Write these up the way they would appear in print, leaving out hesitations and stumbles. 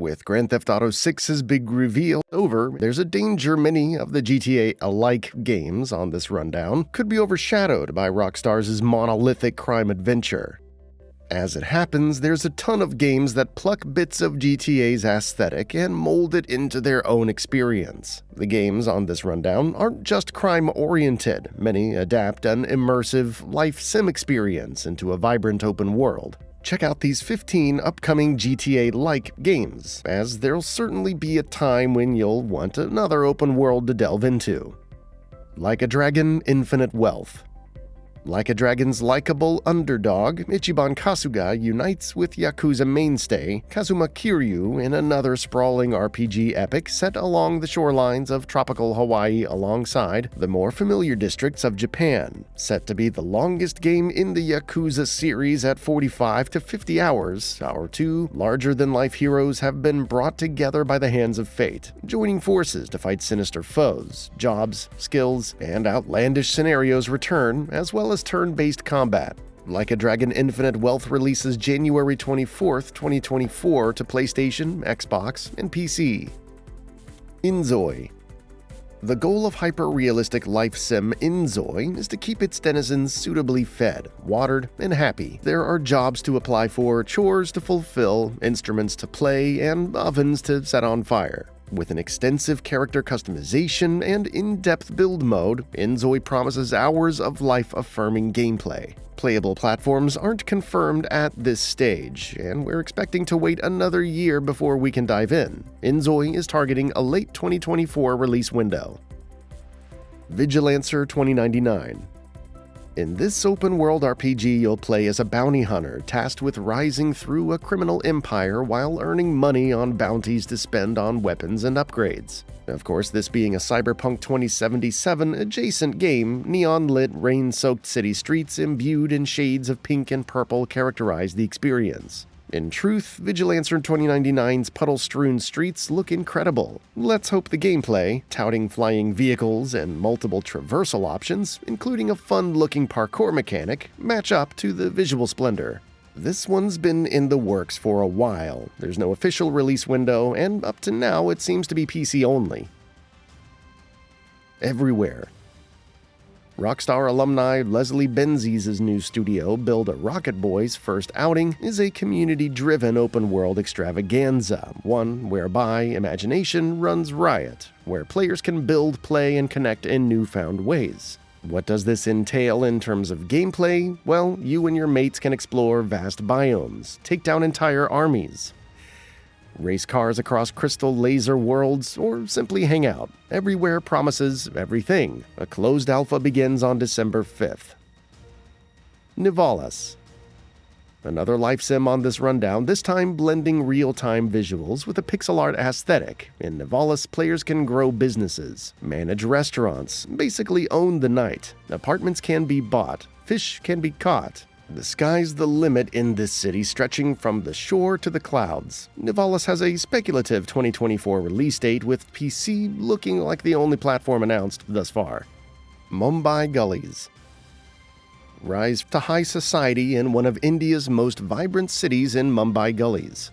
With Grand Theft Auto 6's big reveal over, there's a danger many of the GTA-alike games on this rundown could be overshadowed by Rockstar's monolithic crime adventure. As it happens, there's a ton of games that pluck bits of GTA's aesthetic and mold it into their own experience. The games on this rundown aren't just crime-oriented. Many adapt an immersive life sim experience into a vibrant open world. Check out these 15 upcoming GTA-like games, as there'll certainly be a time when you'll want another open world to delve into. Like a Dragon, Infinite Wealth. Like a Dragon's likable underdog, Ichiban Kasuga unites with Yakuza mainstay Kazuma Kiryu in another sprawling RPG epic set along the shorelines of tropical Hawaii alongside the more familiar districts of Japan. Set to be the longest game in the Yakuza series at 45 to 50 hours, our two larger-than-life heroes have been brought together by the hands of fate, joining forces to fight sinister foes. Jobs, skills, and outlandish scenarios return, as well as turn-based combat. Like a Dragon Infinite Wealth releases January 24th, 2024 to PlayStation, Xbox, and PC. Enoy. The goal of hyper-realistic life sim Enoy is to keep its denizens suitably fed, watered, and happy. There are jobs to apply for, chores to fulfill, instruments to play, and ovens to set on fire. With an extensive character customization and in-depth build mode, Enoy promises hours of life-affirming gameplay. Playable platforms aren't confirmed at this stage, and we're expecting to wait another year before we can dive in. Enoy is targeting a late 2024 release window. Vigilancer 2099. In this open-world RPG, you'll play as a bounty hunter tasked with rising through a criminal empire while earning money on bounties to spend on weapons and upgrades. Of course, this being a Cyberpunk 2077 adjacent game, neon-lit, rain-soaked city streets imbued in shades of pink and purple characterize the experience. In truth, Vigilancer 2099's puddle-strewn streets look incredible. Let's hope the gameplay, touting flying vehicles and multiple traversal options, including a fun-looking parkour mechanic, match up to the visual splendor. This one's been in the works for a while. There's no official release window, and up to now it seems to be PC only. Everywhere. Rockstar alumni Leslie Benzies' new studio, Build a Rocket Boy's first outing, is a community-driven open-world extravaganza, one whereby imagination runs riot, where players can build, play, and connect in newfound ways. What does this entail in terms of gameplay? Well, you and your mates can explore vast biomes, take down entire armies, race cars across crystal laser worlds, or simply hang out. Everywhere promises everything. A closed alpha begins on December 5th. Nivalis. Another life sim on this rundown, this time blending real-time visuals with a pixel art aesthetic. In Nivalis, players can grow businesses, manage restaurants, basically own the night. Apartments can be bought, fish can be caught. The sky's the limit in this city, stretching from the shore to the clouds. Nivalis has a speculative 2024 release date, with PC looking like the only platform announced thus far. Mumbai Gullies. Rise to high society in one of India's most vibrant cities in Mumbai Gullies.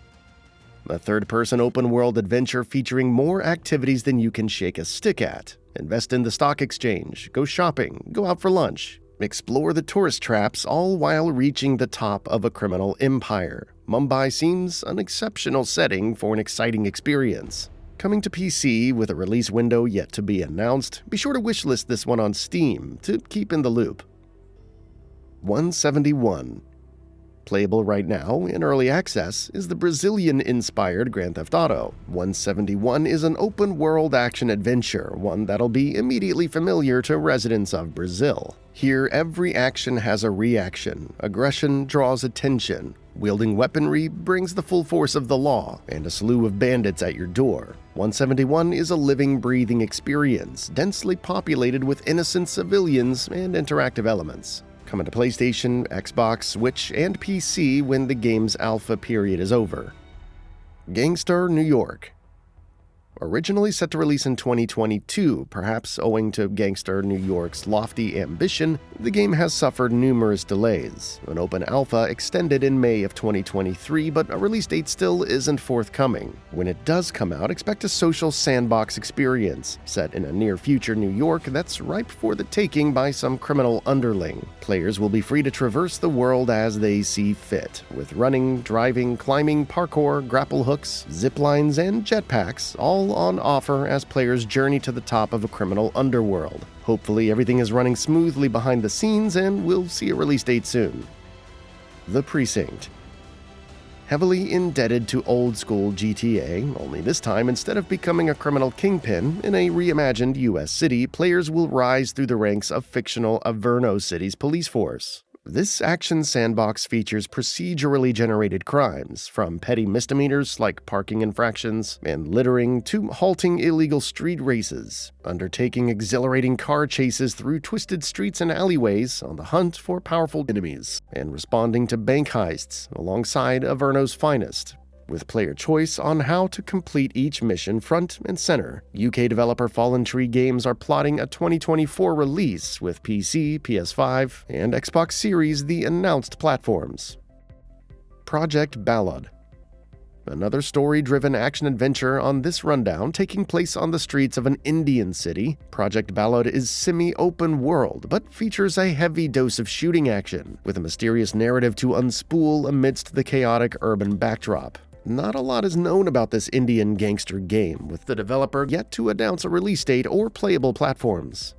A third-person open-world adventure featuring more activities than you can shake a stick at. Invest in the stock exchange, go shopping, go out for lunch. Explore the tourist traps, all while reaching the top of a criminal empire. Mumbai seems an exceptional setting for an exciting experience. Coming to PC with a release window yet to be announced, be sure to wishlist this one on Steam to keep in the loop. 171. Playable right now, in early access, is the Brazilian-inspired Grand Theft Auto. 171 is an open-world action-adventure, one that'll be immediately familiar to residents of Brazil. Here, every action has a reaction. Aggression draws attention. Wielding weaponry brings the full force of the law, and a slew of bandits at your door. 171 is a living, breathing experience, densely populated with innocent civilians and interactive elements. Coming to PlayStation, Xbox, Switch, and PC when the game's alpha period is over. Gangstar New York. Originally set to release in 2022, perhaps owing to Gangstar New York's lofty ambition, the game has suffered numerous delays. An open alpha extended in May of 2023, but a release date still isn't forthcoming. When it does come out, expect a social sandbox experience, set in a near-future New York that's ripe for the taking by some criminal underling. Players will be free to traverse the world as they see fit, with running, driving, climbing, parkour, grapple hooks, zip lines, and jetpacks all on offer as players journey to the top of a criminal underworld. Hopefully everything is running smoothly behind the scenes and we'll see a release date soon. The Precinct. Heavily indebted to old-school GTA, only this time, instead of becoming a criminal kingpin in a reimagined US city, players will rise through the ranks of fictional Averno City's police force. This action sandbox features procedurally generated crimes, from petty misdemeanors like parking infractions and littering to halting illegal street races, undertaking exhilarating car chases through twisted streets and alleyways on the hunt for powerful enemies, and responding to bank heists alongside Averno's finest, with player choice on how to complete each mission front and center. UK developer Fallen Tree Games are plotting a 2024 release with PC, PS5, and Xbox Series, the announced platforms. Project Ballad. Another story-driven action-adventure on this rundown, taking place on the streets of an Indian city. Project Ballad is semi-open world, but features a heavy dose of shooting action, with a mysterious narrative to unspool amidst the chaotic urban backdrop. Not a lot is known about this Indian gangster game, with the developer yet to announce a release date or playable platforms.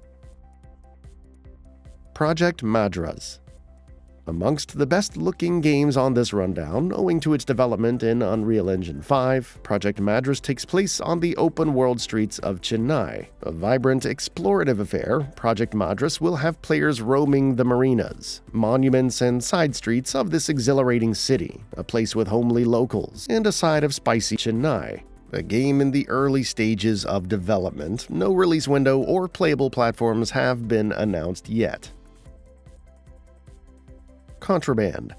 Project Madras. Amongst the best-looking games on this rundown, owing to its development in Unreal Engine 5, Project Madras takes place on the open-world streets of Chennai. A vibrant, explorative affair, Project Madras will have players roaming the marinas, monuments, and side streets of this exhilarating city, a place with homely locals, and a side of spicy Chennai. A game in the early stages of development, no release window or playable platforms have been announced yet. Contraband.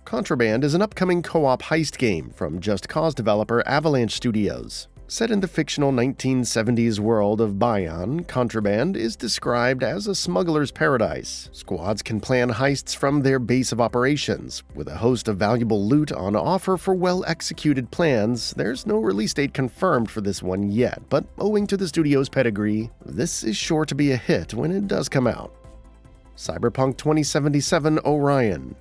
Contraband is an upcoming co-op heist game from Just Cause developer Avalanche Studios. Set in the fictional 1970s world of Bayan, Contraband is described as a smuggler's paradise. Squads can plan heists from their base of operations. With a host of valuable loot on offer for well-executed plans, there's no release date confirmed for this one yet, but owing to the studio's pedigree, this is sure to be a hit when it does come out. Cyberpunk 2077 Orion.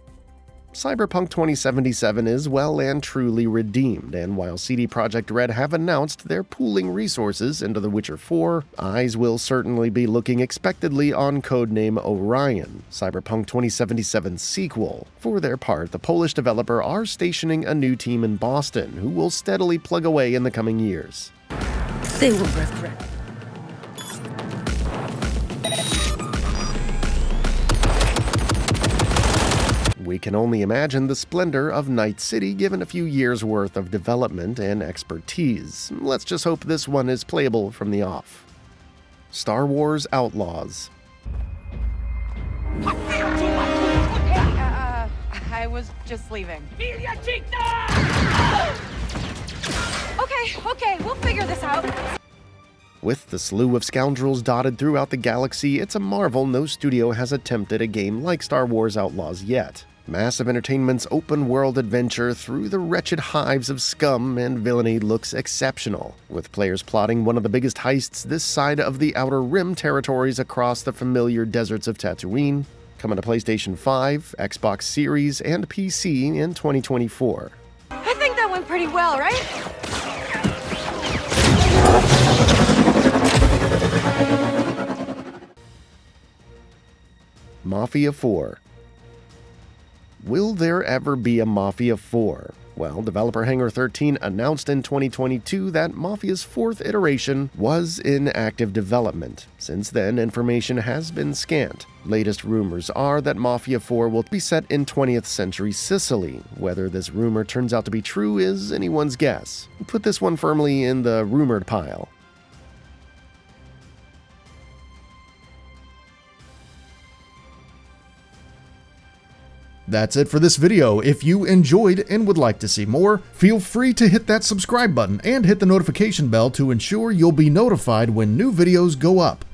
Cyberpunk 2077 is well and truly redeemed, and while CD Projekt Red have announced they're pooling resources into The Witcher 4, eyes will certainly be looking expectedly on codename Orion, Cyberpunk 2077's sequel. For their part, the Polish developer are stationing a new team in Boston who will steadily plug away in the coming years. They will regret. We can only imagine the splendor of Night City given a few years' worth of development and expertise. Let's just hope this one is playable from the off. Star Wars Outlaws. I was just leaving. Okay, we'll figure this out. With the slew of scoundrels dotted throughout the galaxy, it's a marvel no studio has attempted a game like Star Wars Outlaws yet. Massive Entertainment's open-world adventure through the wretched hives of scum and villainy looks exceptional, with players plotting one of the biggest heists this side of the Outer Rim territories across the familiar deserts of Tatooine, coming to PlayStation 5, Xbox Series, and PC in 2024. I think that went pretty well, right? Mafia IV. Will there ever be a Mafia IV? Well, developer Hangar 13 announced in 2022 that Mafia's fourth iteration was in active development. Since then, information has been scant. Latest rumors are that Mafia IV will be set in 20th century Sicily. Whether this rumor turns out to be true is anyone's guess. Put this one firmly in the rumored pile. That's it for this video. If you enjoyed and would like to see more, feel free to hit that subscribe button and hit the notification bell to ensure you'll be notified when new videos go up.